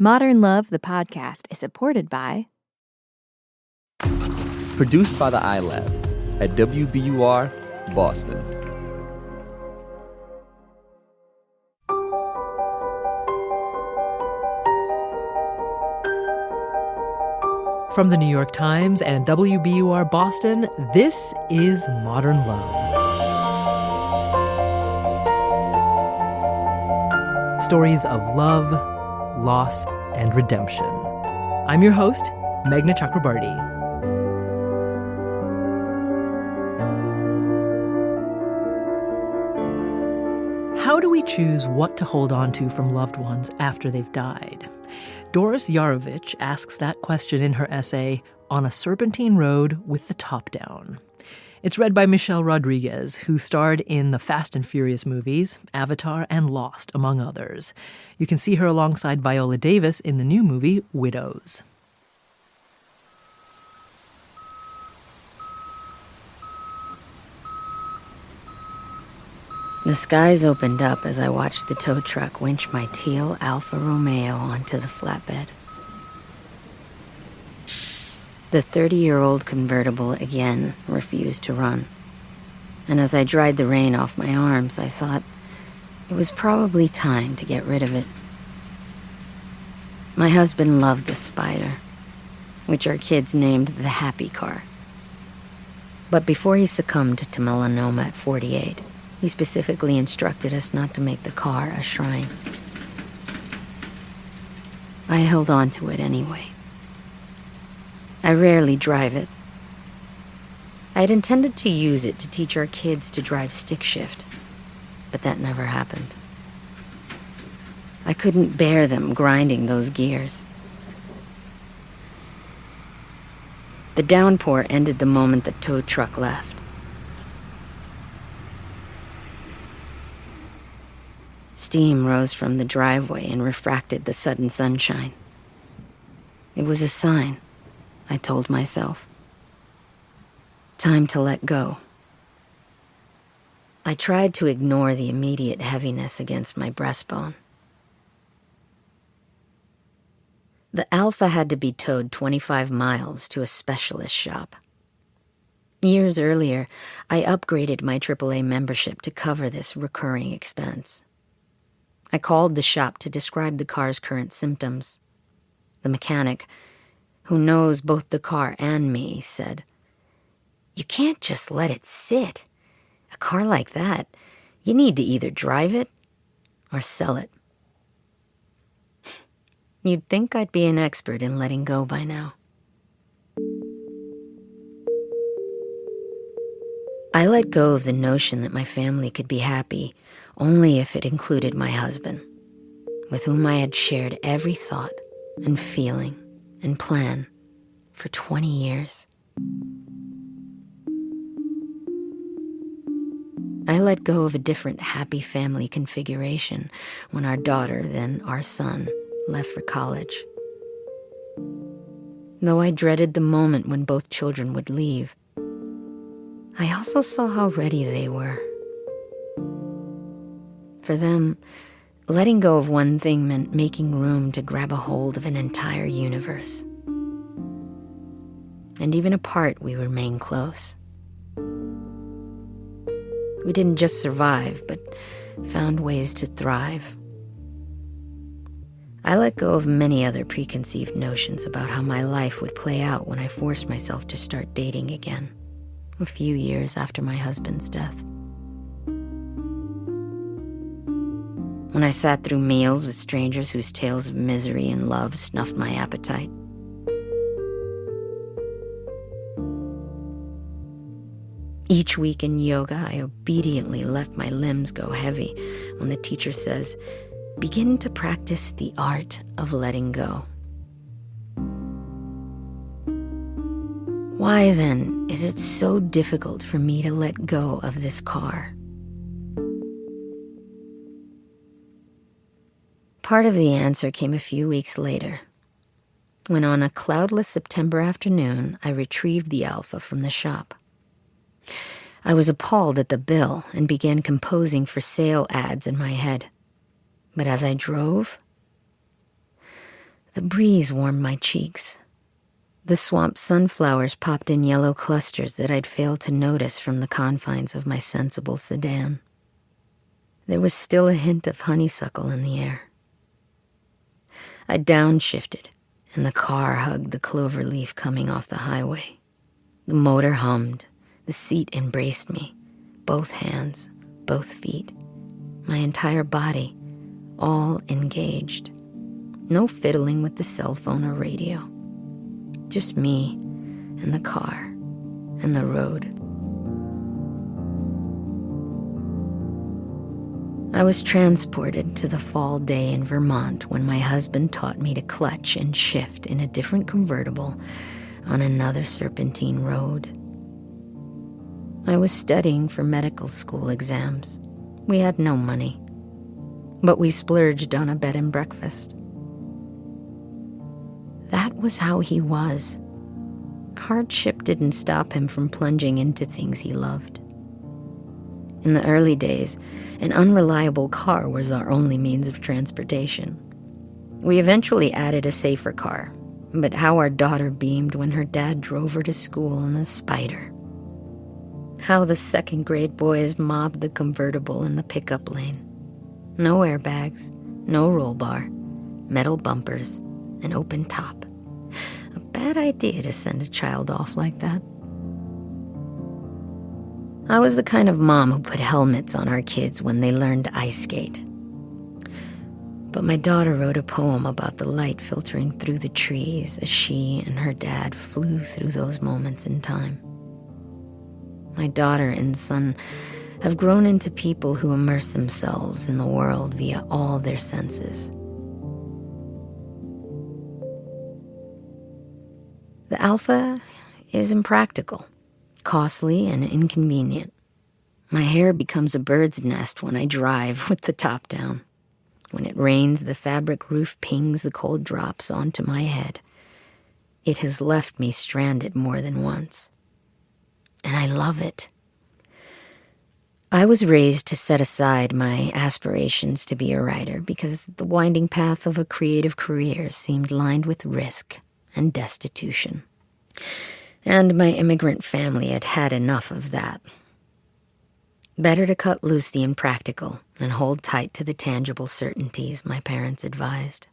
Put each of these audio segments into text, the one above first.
Modern Love, the podcast, is supported by... Produced by the iLab at WBUR, Boston. From the New York Times and WBUR Boston, this is Modern Love. Stories of love, loss, and redemption. I'm your host, Meghna Chakrabarti. How do we choose what to hold on to from loved ones after they've died? Doris Iarovici asks that question in her essay, On a Serpentine Road with the Top Down. It's read by Michelle Rodriguez, who starred in the Fast and Furious movies, Avatar, and Lost, among others. You can see her alongside Viola Davis in the new movie, Widows. The skies opened up as I watched the tow truck winch my teal Alfa Romeo onto the flatbed. The 30-year-old convertible again refused to run. And as I dried the rain off my arms, I thought it was probably time to get rid of it. My husband loved the Spider, which our kids named the Happy Car. But before he succumbed to melanoma at 48, he specifically instructed us not to make the car a shrine. I held on to it anyway. I rarely drive it. I had intended to use it to teach our kids to drive stick shift, but that never happened. I couldn't bear them grinding those gears. The downpour ended the moment the tow truck left. Steam rose from the driveway and refracted the sudden sunshine. It was a sign, I told myself. Time to let go. I tried to ignore the immediate heaviness against my breastbone. The Alpha had to be towed 25 miles to a specialist shop. Years earlier, I upgraded my AAA membership to cover this recurring expense. I called the shop to describe the car's current symptoms. The mechanic, who knows both the car and me, said, "You can't just let it sit. A car like that, you need to either drive it or sell it." You'd think I'd be an expert in letting go by now. I let go of the notion that my family could be happy only if it included my husband, with whom I had shared every thought and feeling and plan for 20 years. I let go of a different happy family configuration when our daughter, then our son, left for college. Though I dreaded the moment when both children would leave, I also saw how ready they were. For them, letting go of one thing meant making room to grab a hold of an entire universe. And even apart, we remained close. We didn't just survive, but found ways to thrive. I let go of many other preconceived notions about how my life would play out when I forced myself to start dating again, a few years after my husband's death. When I sat through meals with strangers whose tales of misery and love snuffed my appetite. Each week in yoga, I obediently let my limbs go heavy when the teacher says, "Begin to practice the art of letting go." Why, then, is it so difficult for me to let go of this car? Part of the answer came a few weeks later, when on a cloudless September afternoon, I retrieved the Alpha from the shop. I was appalled at the bill and began composing for sale ads in my head. But as I drove, The breeze warmed my cheeks. The swamp sunflowers popped in yellow clusters that I'd failed to notice from the confines of my sensible sedan. There was still a hint of honeysuckle in the air. I downshifted, and the car hugged the clover leaf coming off the highway. The motor hummed. The seat embraced me. Both hands, both feet, my entire body, all engaged. No fiddling with the cell phone or radio. Just me and the car and the road. I was transported to the fall day in Vermont when my husband taught me to clutch and shift in a different convertible on another serpentine road. I was studying for medical school exams. We had no money, but we splurged on a bed and breakfast. That was how he was. Hardship didn't stop him from plunging into things he loved. In the early days, an unreliable car was our only means of transportation. We eventually added a safer car, but how our daughter beamed when her dad drove her to school in the Spider. How the second-grade boys mobbed the convertible in the pickup lane. No airbags, no roll bar, metal bumpers, an open top. A bad idea to send a child off like that. I was the kind of mom who put helmets on our kids when they learned to ice skate. But my daughter wrote a poem about the light filtering through the trees as she and her dad flew through those moments in time. My daughter and son have grown into people who immerse themselves in the world via all their senses. The Alpha is impractical, costly, and inconvenient. My hair becomes a bird's nest when I drive with the top down. When it rains, the fabric roof pings the cold drops onto my head. It has left me stranded more than once. And I love it. I was raised to set aside my aspirations to be a writer because the winding path of a creative career seemed lined with risk and destitution. And my immigrant family had had enough of that. Better to cut loose the impractical and hold tight to the tangible certainties my parents advised.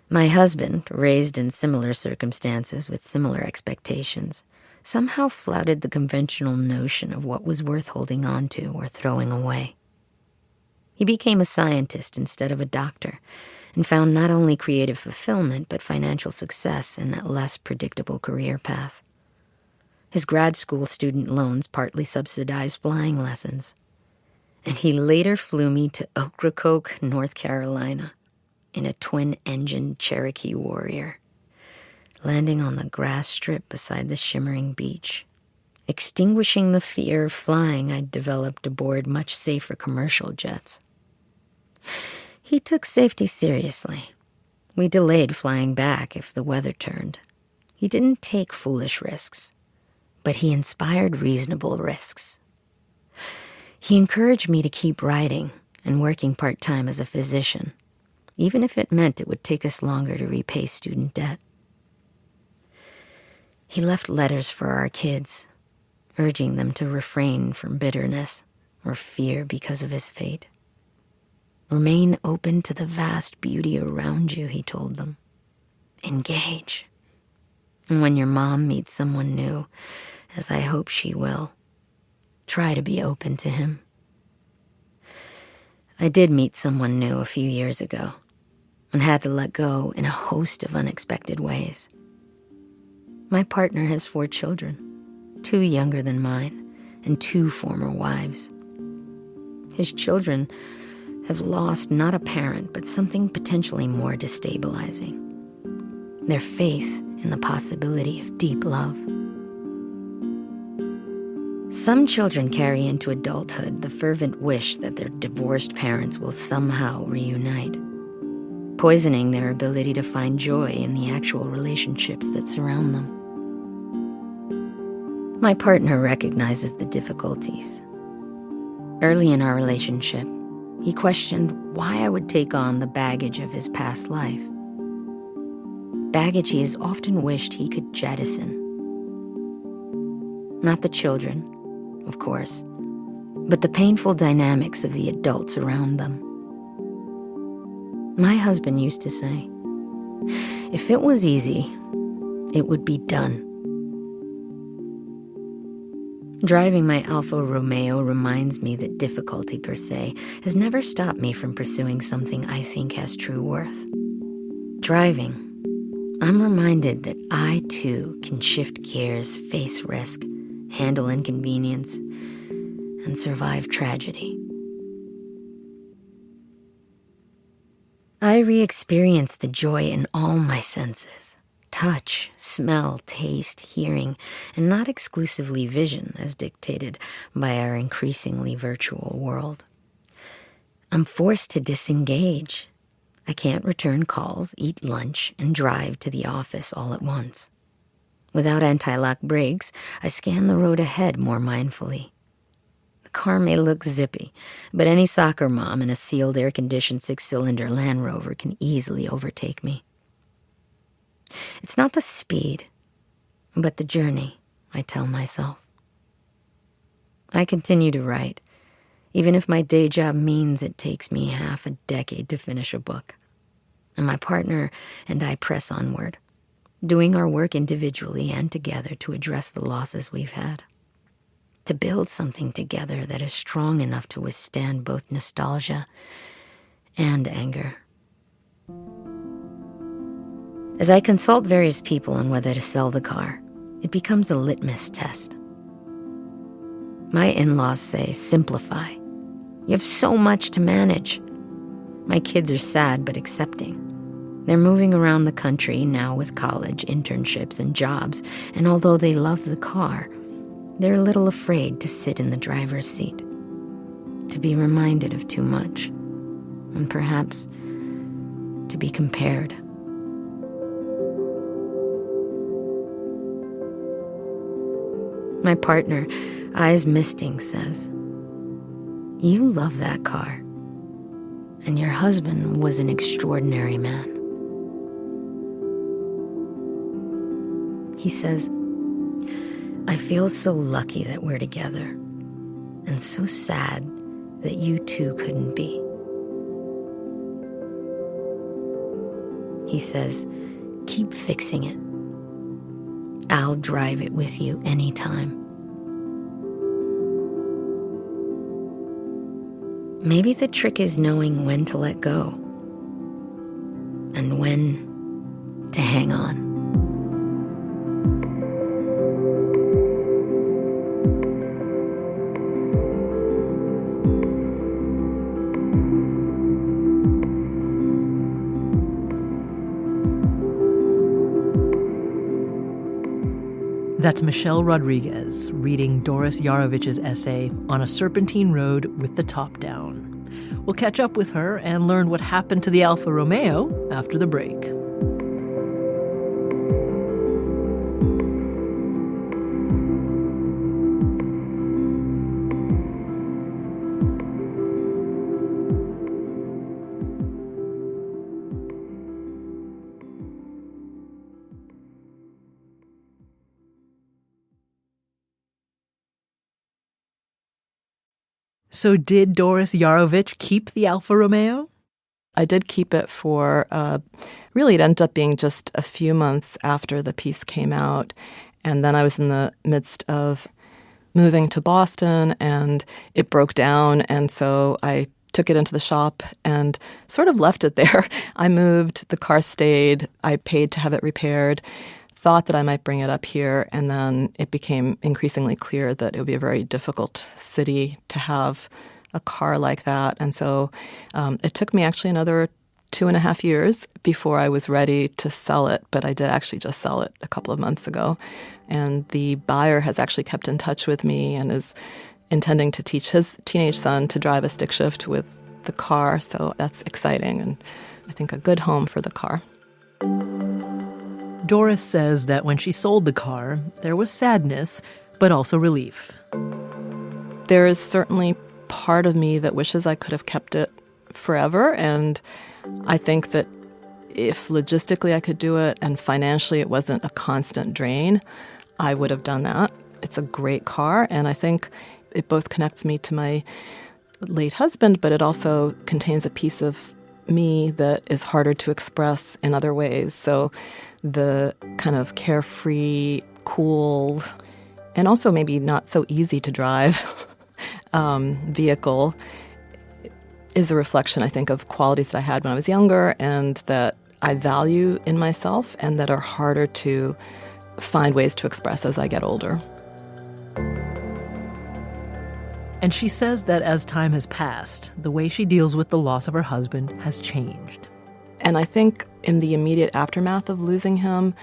My husband, raised in similar circumstances with similar expectations, somehow flouted the conventional notion of what was worth holding on to or throwing away. He became a scientist instead of a doctor, and found not only creative fulfillment but financial success in that less predictable career path. His grad school student loans partly subsidized flying lessons, and he later flew me to Ocracoke, North Carolina, in a twin-engine Cherokee Warrior, landing on the grass strip beside the shimmering beach, extinguishing the fear of flying I'd developed aboard much safer commercial jets. He took safety seriously. We delayed flying back if the weather turned. He didn't take foolish risks, but he inspired reasonable risks. He encouraged me to keep writing and working part-time as a physician, even if it meant it would take us longer to repay student debt. He left letters for our kids, urging them to refrain from bitterness or fear because of his fate. Remain open to the vast beauty around you, he told them. Engage. And when your mom meets someone new, as I hope she will, try to be open to him. I did meet someone new a few years ago and had to let go in a host of unexpected ways. My partner has 4 children, 2 younger than mine and 2 former wives. His children have lost not a parent, but something potentially more destabilizing: their faith in the possibility of deep love. Some children carry into adulthood the fervent wish that their divorced parents will somehow reunite, poisoning their ability to find joy in the actual relationships that surround them. My partner recognizes the difficulties. Early in our relationship, he questioned why I would take on the baggage of his past life. baggage he has often wished he could jettison. Not the children, of course, but the painful dynamics of the adults around them. My husband used to say, if it was easy, it would be done. Driving my Alfa Romeo reminds me that difficulty per se has never stopped me from pursuing something I think has true worth. Driving, I'm reminded that I too can shift gears, face risk, handle inconvenience, and survive tragedy. I re-experience the joy in all my senses. Touch, smell, taste, hearing, and not exclusively vision as dictated by our increasingly virtual world. I'm forced to disengage. I can't return calls, eat lunch, and drive to the office all at once. Without anti-lock brakes, I scan the road ahead more mindfully. The car may look zippy, but any soccer mom in a sealed air-conditioned 6-cylinder Land Rover can easily overtake me. It's not the speed, but the journey, I tell myself. I continue to write, even if my day job means it takes me half a decade to finish a book. And my partner and I press onward, doing our work individually and together to address the losses we've had. To build something together that is strong enough to withstand both nostalgia and anger. As I consult various people on whether to sell the car, it becomes a litmus test. My in-laws say, simplify. You have so much to manage. My kids are sad but accepting. They're moving around the country now with college, internships, and jobs, and although they love the car, they're a little afraid to sit in the driver's seat, to be reminded of too much, and perhaps to be compared. My partner, eyes misting, says, you love that car, and your husband was an extraordinary man. He says, I feel so lucky that we're together, and so sad that you two couldn't be. He says, keep fixing it. I'll drive it with you anytime. Maybe the trick is knowing when to let go and when to hang on. That's Michelle Rodriguez reading Doris Iarovici's essay On a Serpentine Road with the Top Down. We'll catch up with her and learn what happened to the Alfa Romeo after the break. So did Doris Iarovici keep the Alfa Romeo? I did keep it for, really it ended up being just a few months after the piece came out. And then I was in the midst of moving to Boston and it broke down. And so I took it into the shop and sort of left it there. I moved, the car stayed, I paid to have it repaired. Thought that I might bring it up here, and then it became increasingly clear that it would be a very difficult city to have a car like that. And so it took me actually another 2.5 years before I was ready to sell it, but I did actually just sell it a couple of months ago. And the buyer has actually kept in touch with me and is intending to teach his teenage son to drive a stick shift with the car, so that's exciting and I think a good home for the car. Doris says that when she sold the car, there was sadness, but also relief. There is certainly part of me that wishes I could have kept it forever, and I think that if logistically I could do it and financially it wasn't a constant drain, I would have done that. It's a great car, and I think it both connects me to my late husband, but it also contains a piece of me that is harder to express in other ways. So the kind of carefree, cool, and also maybe not so easy to drive vehicle is a reflection, I think, of qualities that I had when I was younger and that I value in myself and that are harder to find ways to express as I get older. And she says that as time has passed, the way she deals with the loss of her husband has changed. And I think in the immediate aftermath of losing him,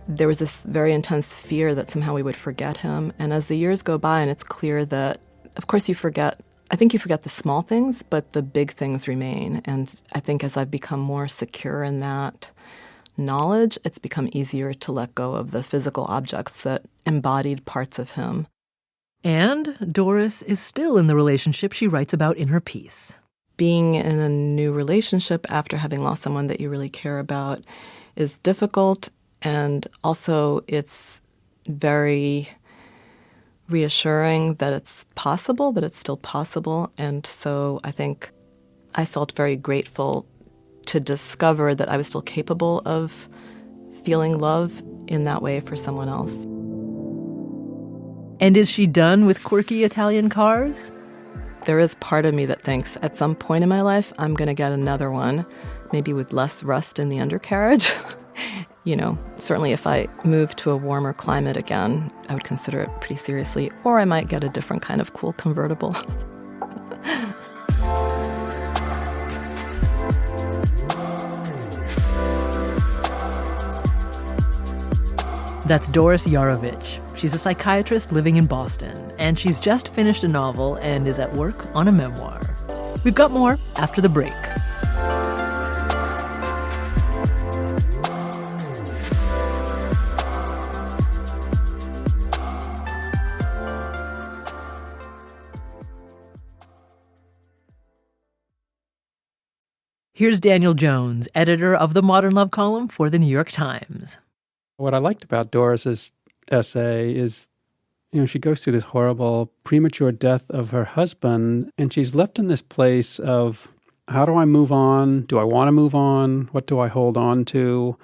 there was this very intense fear that somehow we would forget him. And as the years go by and it's clear that, of course, you forget the small things, but the big things remain. And I think as I've become more secure in that knowledge, it's become easier to let go of the physical objects that embodied parts of him. And Doris is still in the relationship she writes about in her piece. Being in a new relationship after having lost someone that you really care about is difficult, and also it's very reassuring that it's possible, that it's still possible. And so I think I felt very grateful to discover that I was still capable of feeling love in that way for someone else. And is she done with quirky Italian cars? There is part of me that thinks at some point in my life I'm going to get another one, maybe with less rust in the undercarriage. Certainly if I move to a warmer climate again, I would consider it pretty seriously, or I might get a different kind of cool convertible. That's Doris Iarovici. She's a psychiatrist living in Boston, and she's just finished a novel and is at work on a memoir. We've got more after the break. Here's Daniel Jones, editor of the Modern Love column for the New York Times. What I liked about Doris's essay is, she goes through this horrible premature death of her husband, and she's left in this place of, how do I move on? Do I want to move on? What do I hold on to?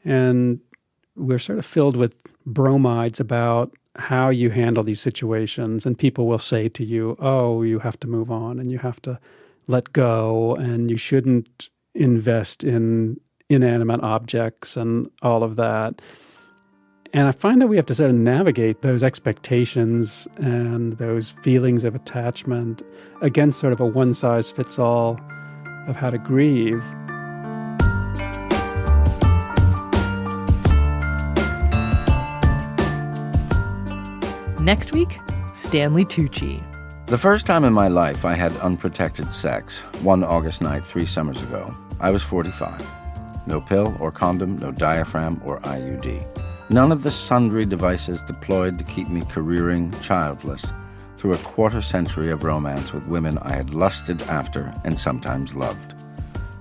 And we're sort of filled with bromides about how you handle these situations, and people will say to you, oh, you have to move on, and you have to let go, and you shouldn't invest in inanimate objects and all of that. And I find that we have to sort of navigate those expectations and those feelings of attachment against sort of a one-size-fits-all of how to grieve. Next week, Stanley Tucci. The first time in my life I had unprotected sex, one August night 3 summers ago, I was 45. No pill or condom, no diaphragm or IUD. None of the sundry devices deployed to keep me careering childless through a quarter century of romance with women I had lusted after and sometimes loved.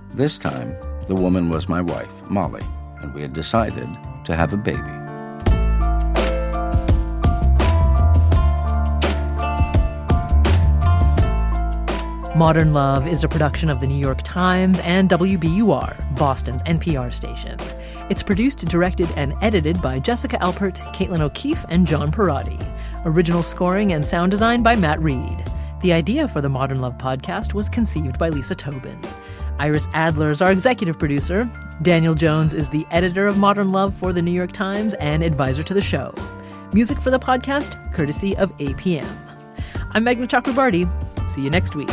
This time, the woman was my wife, Molly, and we had decided to have a baby. Modern Love is a production of the New York Times and WBUR, Boston's NPR station. It's produced, directed, and edited by Jessica Alpert, Caitlin O'Keefe, and John Perotti. Original scoring and sound design by Matt Reed. The idea for the Modern Love podcast was conceived by Lisa Tobin. Iris Adler is our executive producer. Daniel Jones is the editor of Modern Love for the New York Times and advisor to the show. Music for the podcast, courtesy of APM. I'm Meghna Chakrabarty. See you next week.